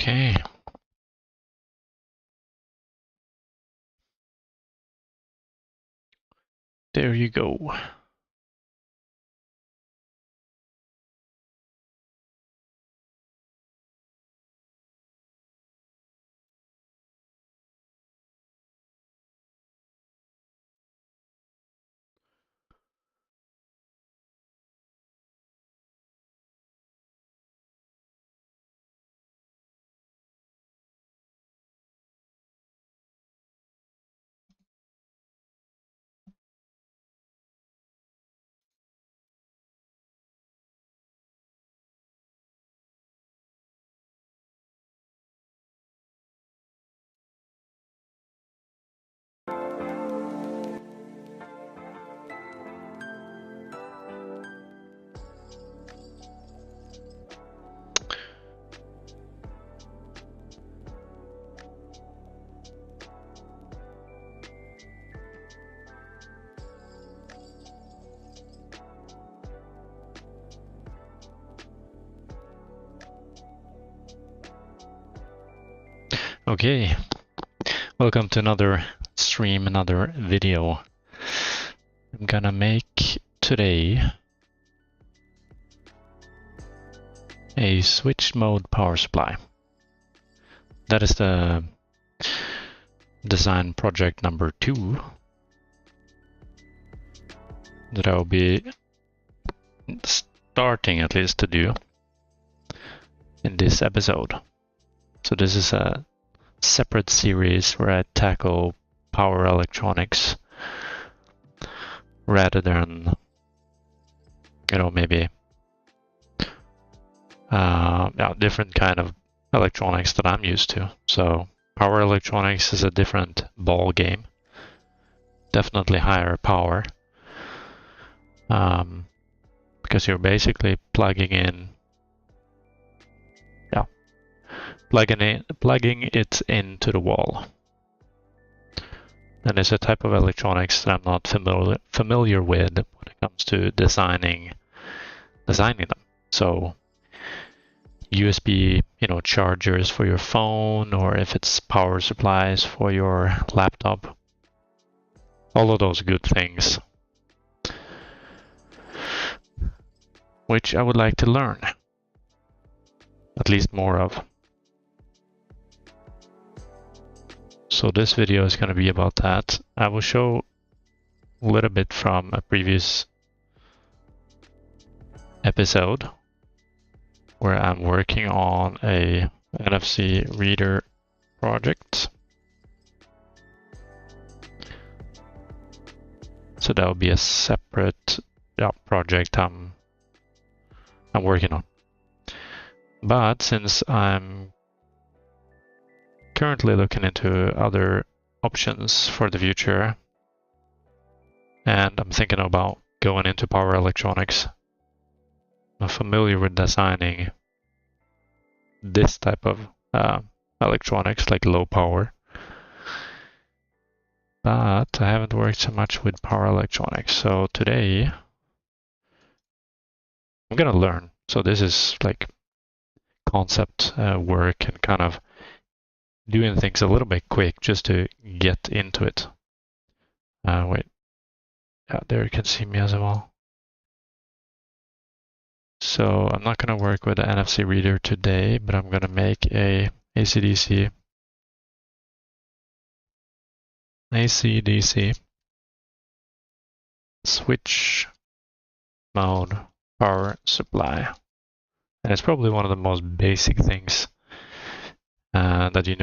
Okay. There you go. Okay, welcome to another stream, another video. I'm gonna make today a switch mode power supply. That is the design project number 2 that I'll be starting at least to do in this episode. So this is a separate series where I tackle power electronics rather than, maybe different kind of electronics that I'm used to. So power electronics is a different ball game, definitely higher power, because you're basically plugging it into the wall. And it's a type of electronics that I'm not familiar with when it comes to designing them. So USB, chargers for your phone, or if it's power supplies for your laptop, all of those good things, which I would like to learn at least more of. So this video is going to be about that. I will show a little bit from a previous episode where I'm working on a NFC reader project. So that will be a separate project I'm working on. But since I'm currently looking into other options for the future, and I'm thinking about going into power electronics, I'm familiar with designing this type of electronics, like low power, but I haven't worked so much with power electronics. So today I'm gonna learn. So this is like concept work and kind of doing things a little bit quick just to get into it. Wait, there you can see me as well. So I'm not going to work with the NFC reader today, but I'm going to make a AC/DC switch mode power supply. And it's probably one of the most basic things that you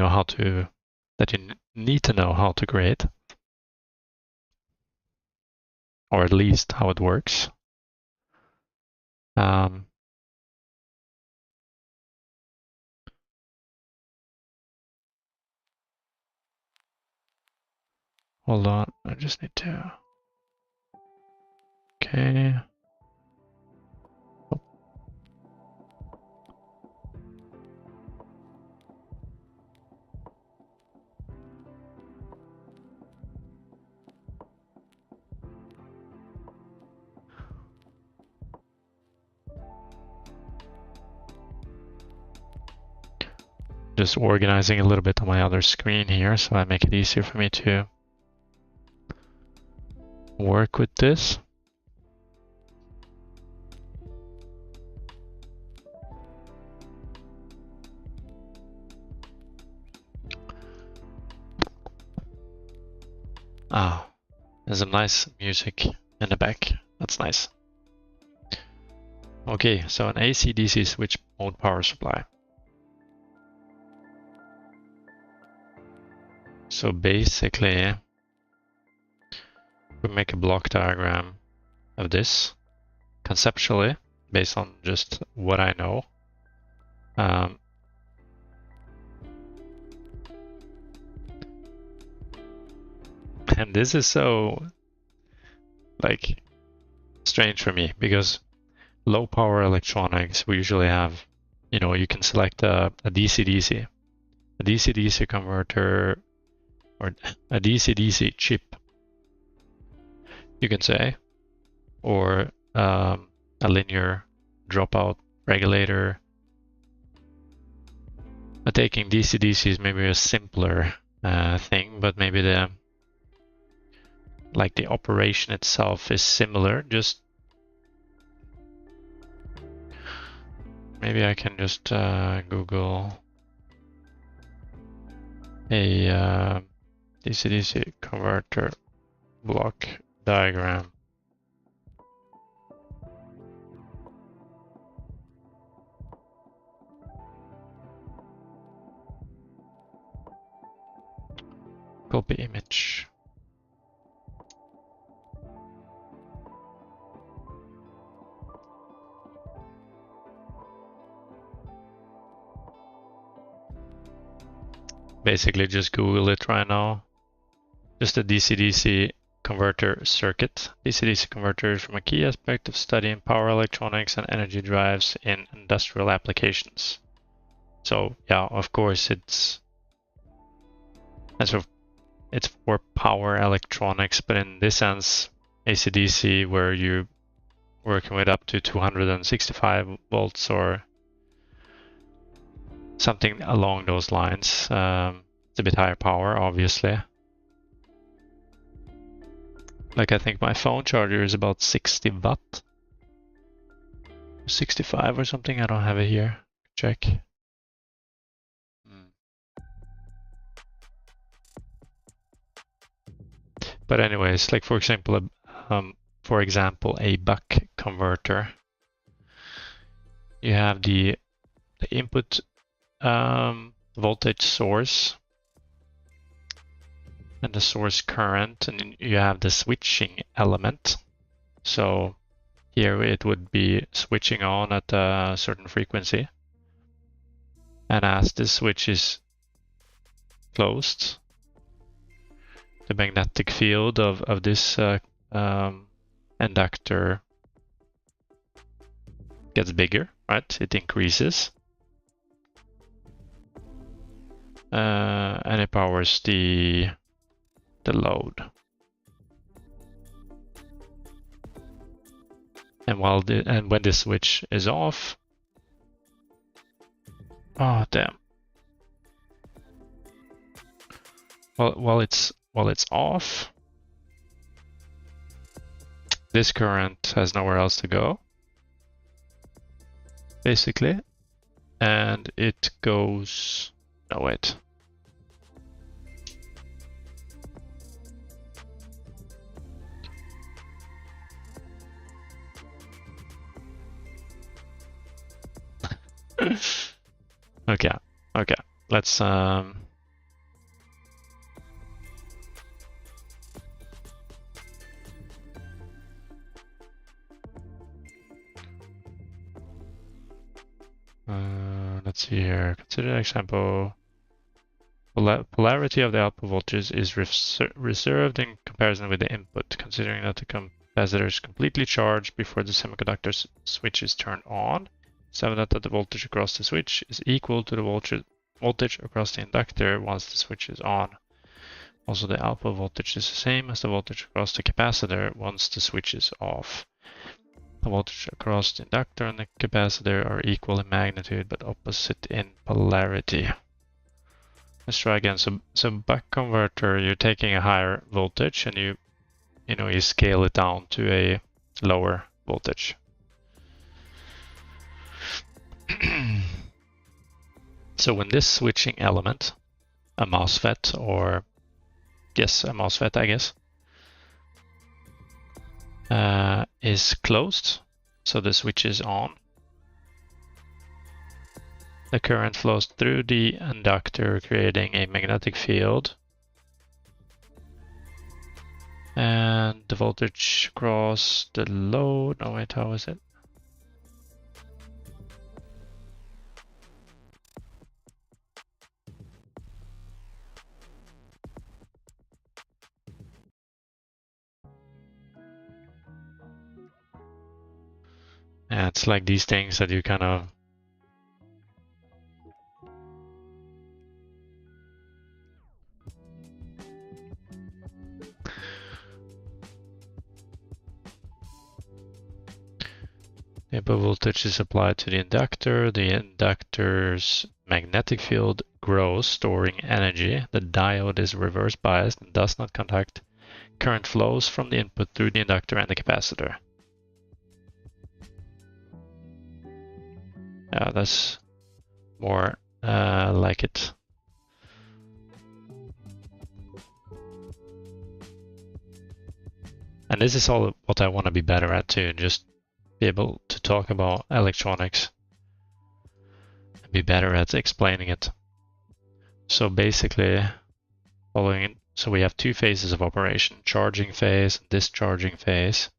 need to know how to create, or at least how it works. Hold on, I just need to. Okay. Oh. Just organizing a little bit on my other screen here so I make it easier for me to work with this. Ah, there's some nice music in the back. That's nice. Okay, so an AC-DC switch mode power supply. So basically, we make a block diagram of this conceptually based on just what I know. And this is so like strange for me because low power electronics, we usually have, you know, you can select a DC-DC, a DC-DC converter, or a DC-DC chip, you can say, or a linear dropout regulator. But taking DC-DC is maybe a simpler thing, but maybe the operation itself is similar. Just maybe I can just Google a DC-DC converter block diagram. Copy image. Basically just Google it right now. Just a DC-DC converter circuit. DC-DC converters from a key aspect of studying power electronics and energy drives in industrial applications. So yeah, of course it's for power electronics, but in this sense, AC-DC, where you're working with up to 265 volts or something along those lines. It's a bit higher power, obviously. Like I think my phone charger is about 60 watt. 65 or something, I don't have it here. Check. But anyways, like for example, a buck converter. You have the input voltage source and the source current, and then you have the switching element. So here it would be switching on at a certain frequency, and as this switch is closed, the magnetic field of this inductor gets bigger, right? It increases. And it powers the load. And when this switch is off, oh damn. While it's off, this current has nowhere else to go, basically, and it goes. No, wait. Okay. Let's let's see here. Consider an example. Polarity of the output voltage is reserved in comparison with the input, considering that the capacitor is completely charged before the semiconductor switch is turned on. It's evident that the voltage across the switch is equal to the voltage across the inductor once the switch is on. Also, the output voltage is the same as the voltage across the capacitor once the switch is off. The voltage across the inductor and the capacitor are equal in magnitude but opposite in polarity. Let's try again. So buck converter, you're taking a higher voltage and you scale it down to a lower voltage. So when this switching element, a MOSFET, or yes, a MOSFET, I guess, is closed, so the switch is on, the current flows through the inductor, creating a magnetic field, and the voltage across the load. Oh wait, how is it? Yeah, it's like these things that you kind of the input voltage is applied to the inductor's magnetic field grows, storing energy. The diode is reverse biased and does not conduct. Current flows from the input through the inductor and the capacitor. Yeah, that's more like it. And this is all what I want to be better at too, just be able to talk about electronics and be better at explaining it. So basically, so we have two phases of operation, charging phase and discharging phase.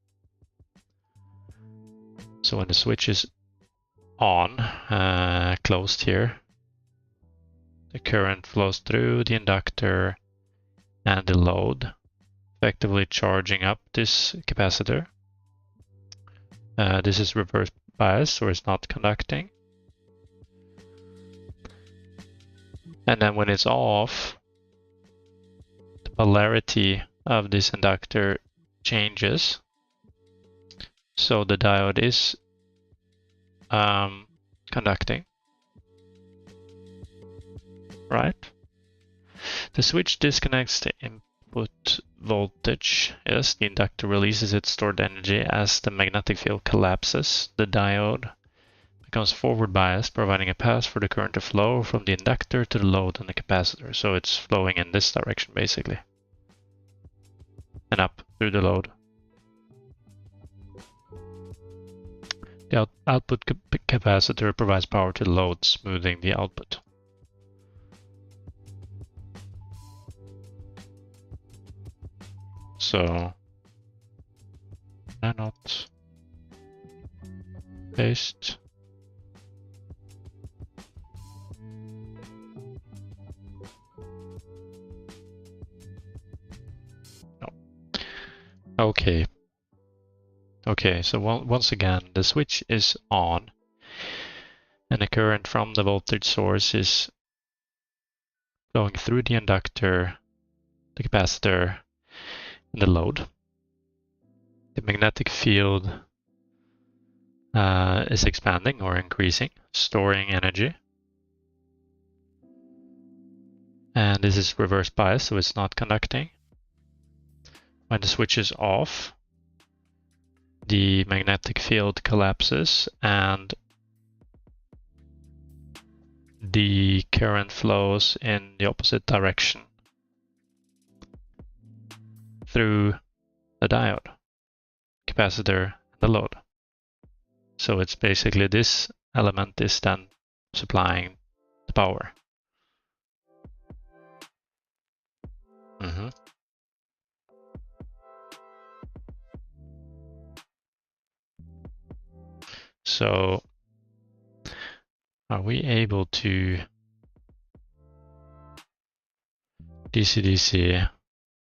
So when the switch is on, closed here, the current flows through the inductor and the load, effectively charging up this capacitor. This is reverse bias, so it's not conducting. And then when it's off, the polarity of this inductor changes. So the diode is conducting, right? The switch disconnects the input voltage. Yes, the inductor releases its stored energy as the magnetic field collapses. The diode becomes forward biased, providing a path for the current to flow from the inductor to the load and the capacitor. So it's flowing in this direction basically, and up through the load. The output capacitor provides power to the load, smoothing the output. So, not paste. No. Okay. Okay, so once again, the switch is on and the current from the voltage source is flowing through the inductor, the capacitor, and the load. The magnetic field is expanding or increasing, storing energy. And this is reverse bias, so it's not conducting. When the switch is off, the magnetic field collapses and the current flows in the opposite direction through the diode, capacitor, and the load. So it's basically this element is then supplying the power. So are we able to DC-DC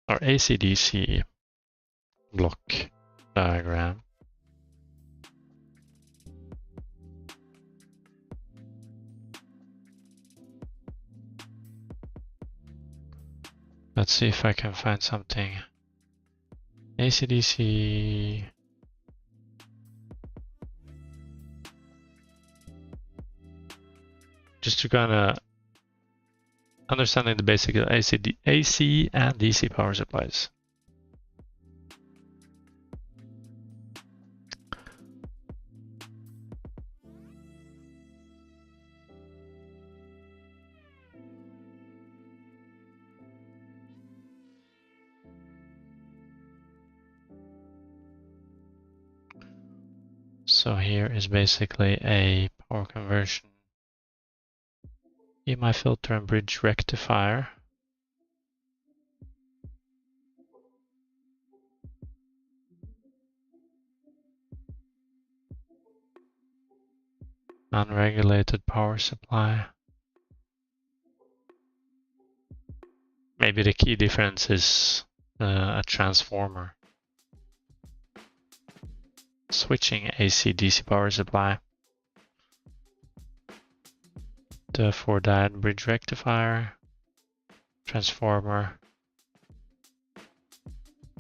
or AC-DC block diagram? Let's see if I can find something. AC-DC. Just to kind of understanding the basic AC and DC power supplies. So here is basically a power conversion, EMI filter and bridge rectifier. Unregulated power supply. Maybe the key difference is a transformer. Switching AC-DC power supply. The 4-diode bridge rectifier. Transformer.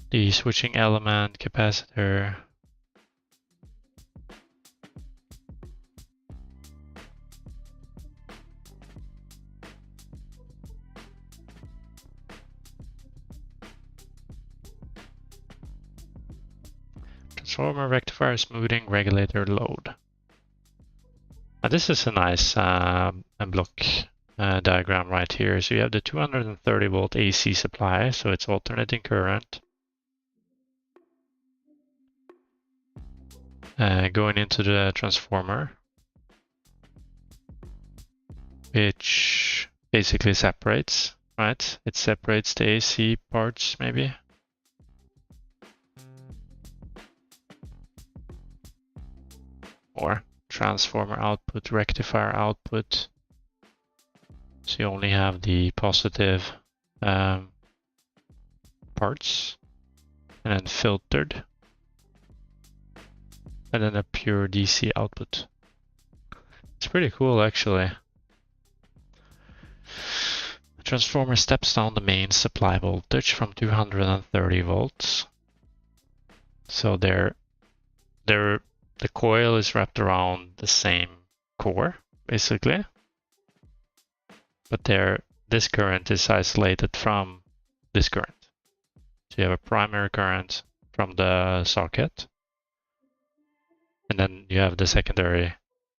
The switching element, capacitor. Transformer, rectifier, smoothing, regulator, load. Now this is a nice block diagram right here. So you have the 230 volt AC supply, so it's alternating current. Going into the transformer, which basically separates, right? It separates the AC parts maybe. Or transformer output, rectifier output. So you only have the positive parts, and then filtered, and then a pure DC output. It's pretty cool actually. The transformer steps down the main supply voltage from 230 volts. So the coil is wrapped around the same core, basically. But this current is isolated from this current. So you have a primary current from the socket. And then you have the secondary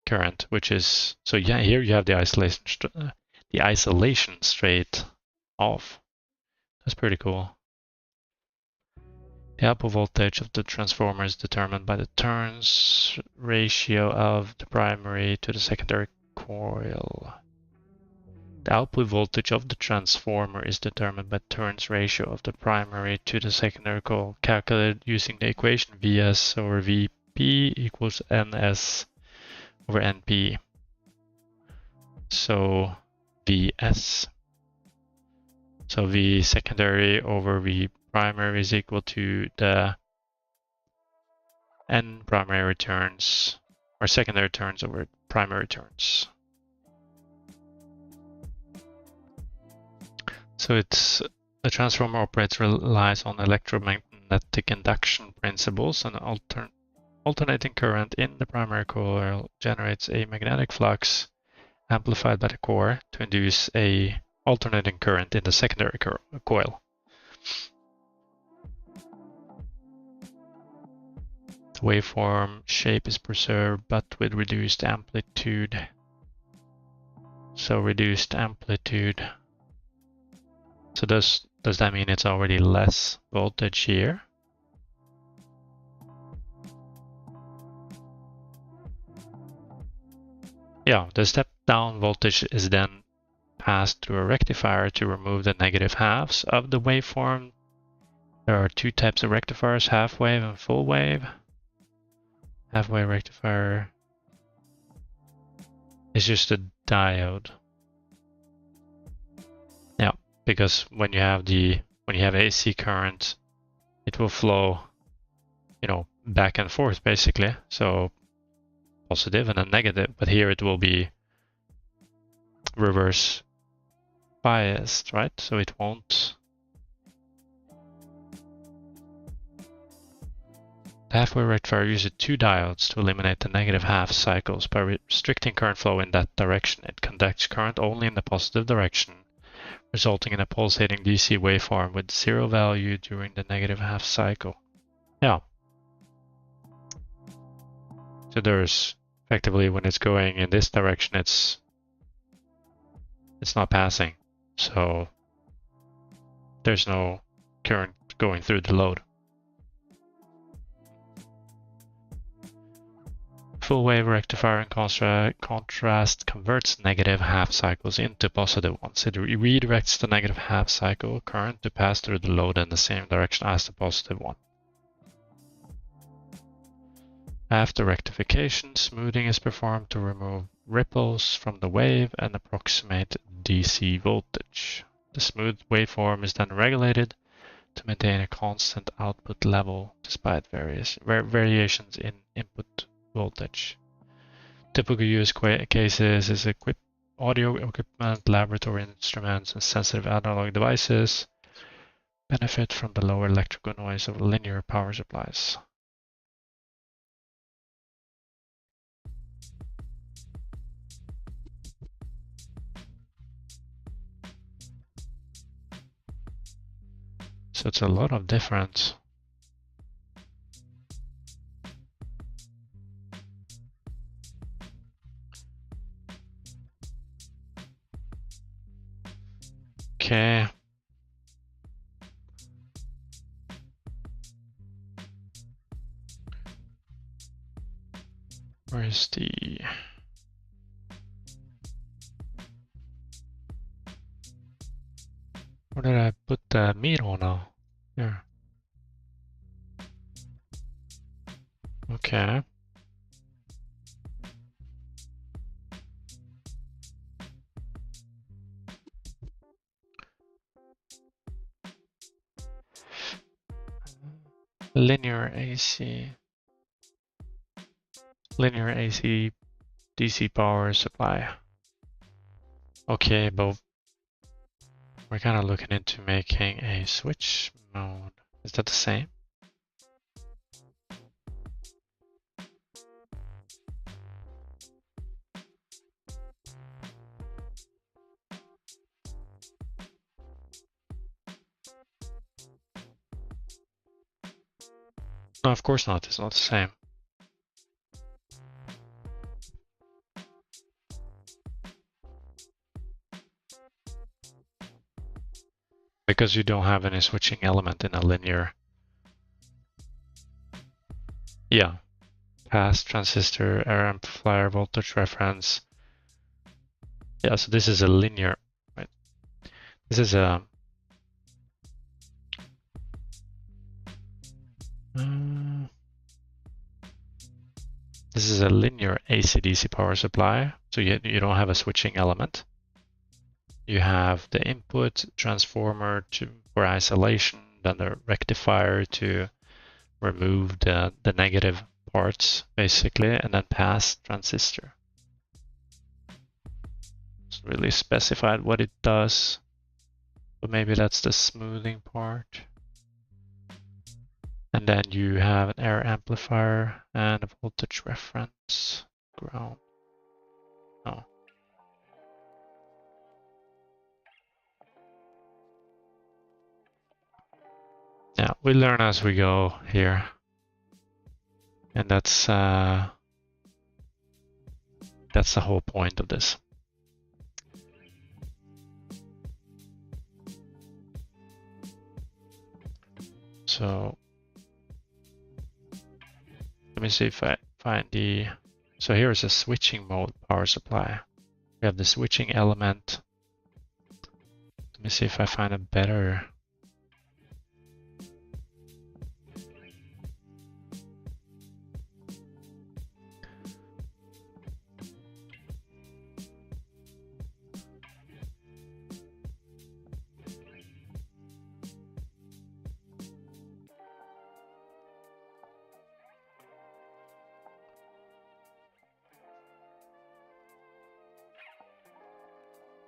current, which is, so yeah, here you have the isolation straight off. That's pretty cool. The output voltage of the transformer is determined by the turns ratio of the primary to the secondary coil. The output voltage of the transformer is determined by turns ratio of the primary to the secondary coil, calculated using the equation Vs over Vp equals Ns over Np. So Vs. So V secondary over V primary is equal to the N primary turns, or secondary turns over primary turns. So the transformer relies on electromagnetic induction principles, and alternating current in the primary coil generates a magnetic flux amplified by the core to induce a alternating current in the secondary coil. The waveform shape is preserved but with reduced amplitude. So reduced amplitude. So does that mean it's already less voltage here? Yeah, the step down voltage is then passed through a rectifier to remove the negative halves of the waveform. There are two types of rectifiers, half wave and full wave. Half wave rectifier is just a diode. Yeah, because when you have AC current, it will flow, back and forth basically. So positive and then negative, but here it will be reverse biased, right? So it won't. The half-wave rectifier uses two diodes to eliminate the negative half cycles by restricting current flow in that direction. It conducts current only in the positive direction, resulting in a pulsating DC waveform with zero value during the negative half cycle. Yeah. So there's effectively, when it's going in this direction, it's not passing. So there's no current going through the load. Full wave rectifier in contrast converts negative half cycles into positive ones. It redirects the negative half cycle current to pass through the load in the same direction as the positive one. After rectification, smoothing is performed to remove ripples from the wave and approximate DC voltage. The smooth waveform is then regulated to maintain a constant output level despite variations in input voltage. Typical use cases is audio equipment, laboratory instruments, and sensitive analog devices benefit from the lower electrical noise of linear power supplies. So it's a lot of different okay. Where is the where did I put the meter now? Here. Okay. Linear AC DC power supply. Okay, but we're kind of looking into making a switch mode. Is that the same? No, of course not. It's not the same. Because you don't have any switching element in a linear. Yeah. Pass, transistor, error amplifier, voltage reference. Yeah, so this is a linear, right? This is a this is a linear AC/DC power supply, so you don't have a switching element. You have the input transformer for isolation, then the rectifier to remove the negative parts, basically, and then pass transistor. It's really specified what it does, but maybe that's the smoothing part. And then you have an error amplifier and a voltage reference, ground. Oh. Yeah, we learn as we go here. And that's the whole point of this. So let me see if I find the, so here is a switching mode power supply. We have the switching element. Let me see if I find a better.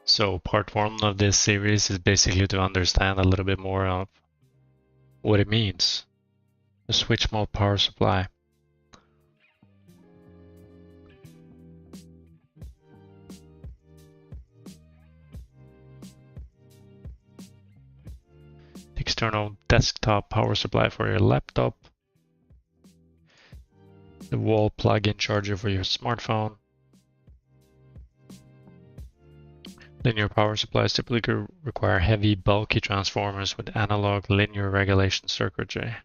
So part one of this series is basically to understand a little bit more of what it means, the switch mode power supply. external desktop power supply for your laptop, the wall plug-in charger for your smartphone. Linear power supplies typically require heavy, bulky transformers with analog linear regulation circuitry.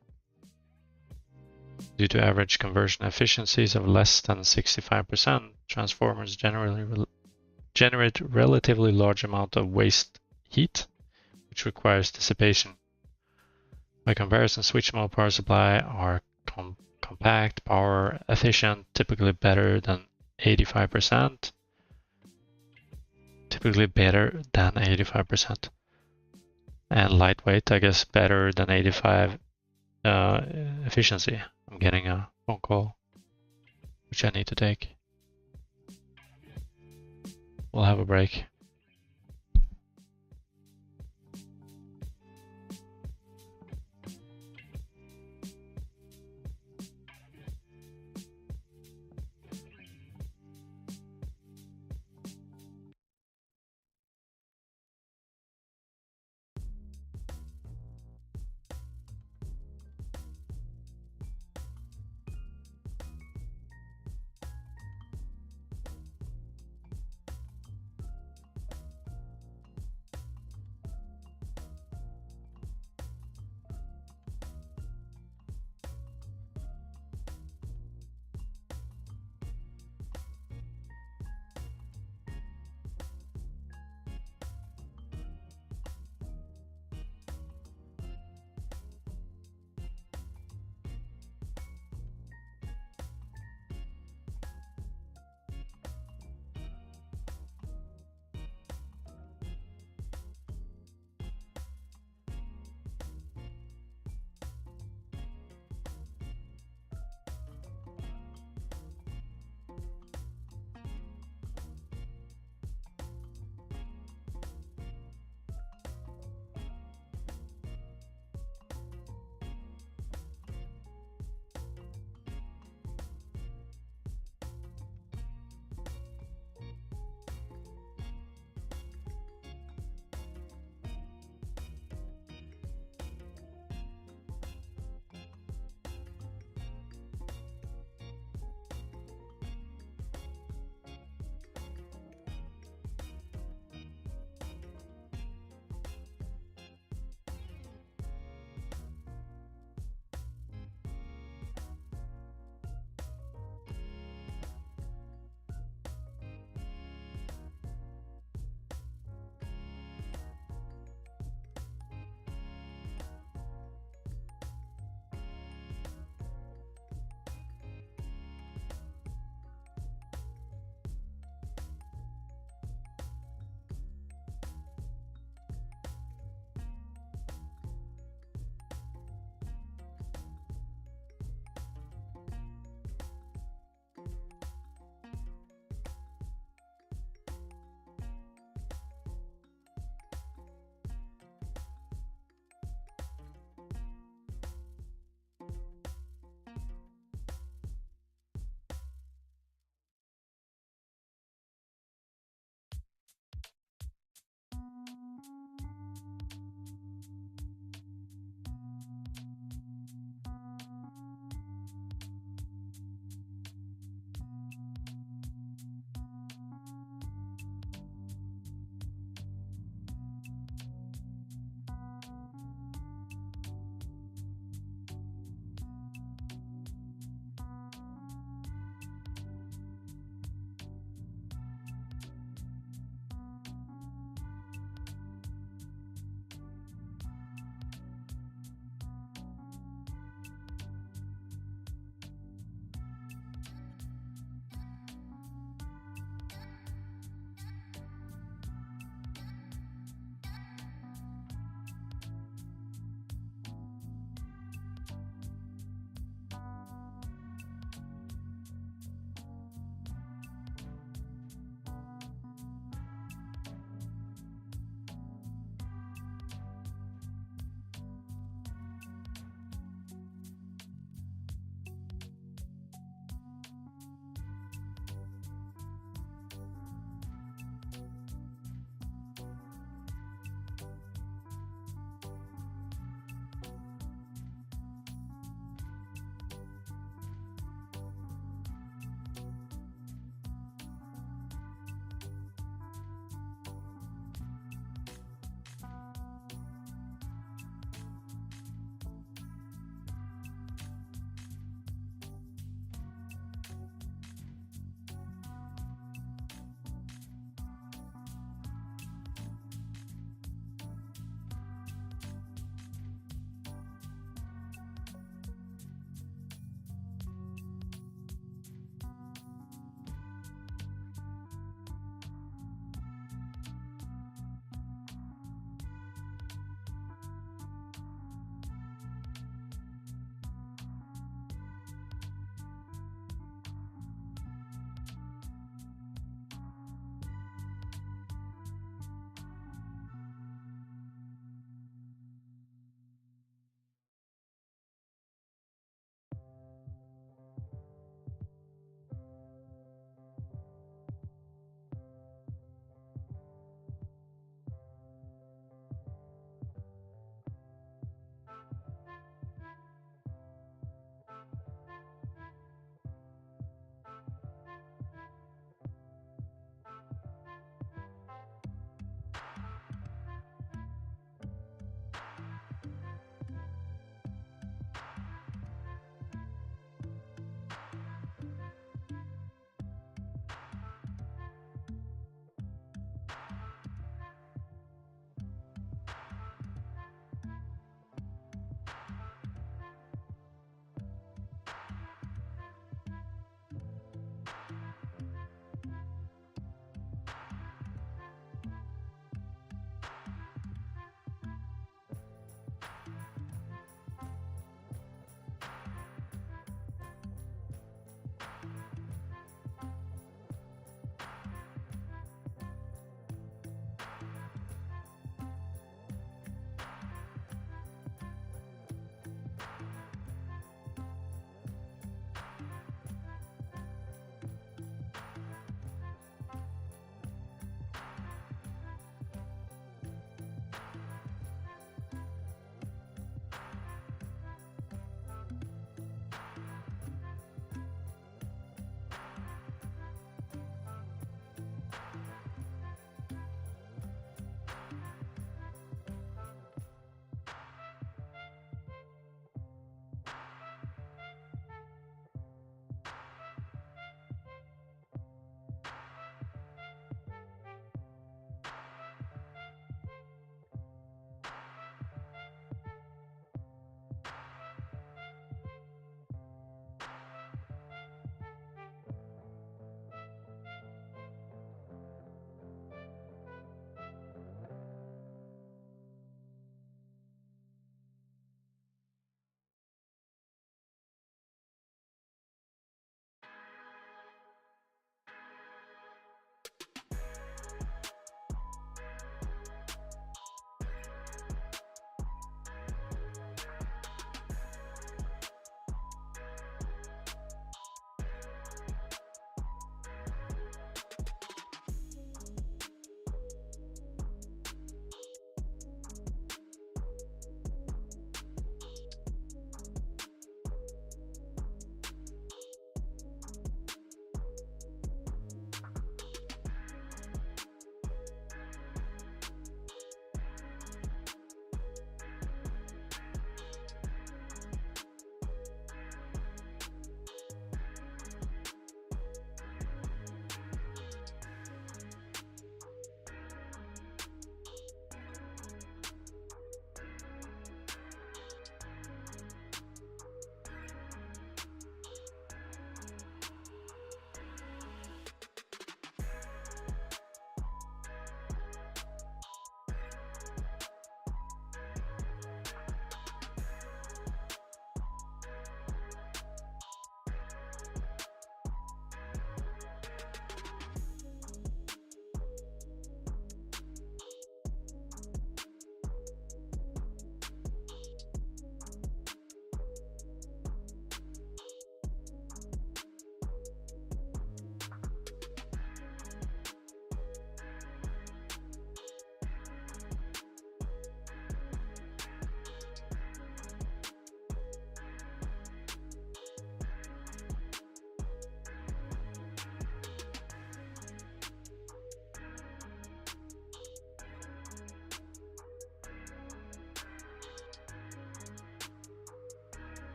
Due to average conversion efficiencies of less than 65%, transformers generally generate relatively large amount of waste heat, which requires dissipation. By comparison, switch mode power supply are compact, power efficient, typically better than 85%. Typically better than 85%. And lightweight, I guess better than 85 efficiency. I'm getting a phone call, which I need to take. We'll have a break.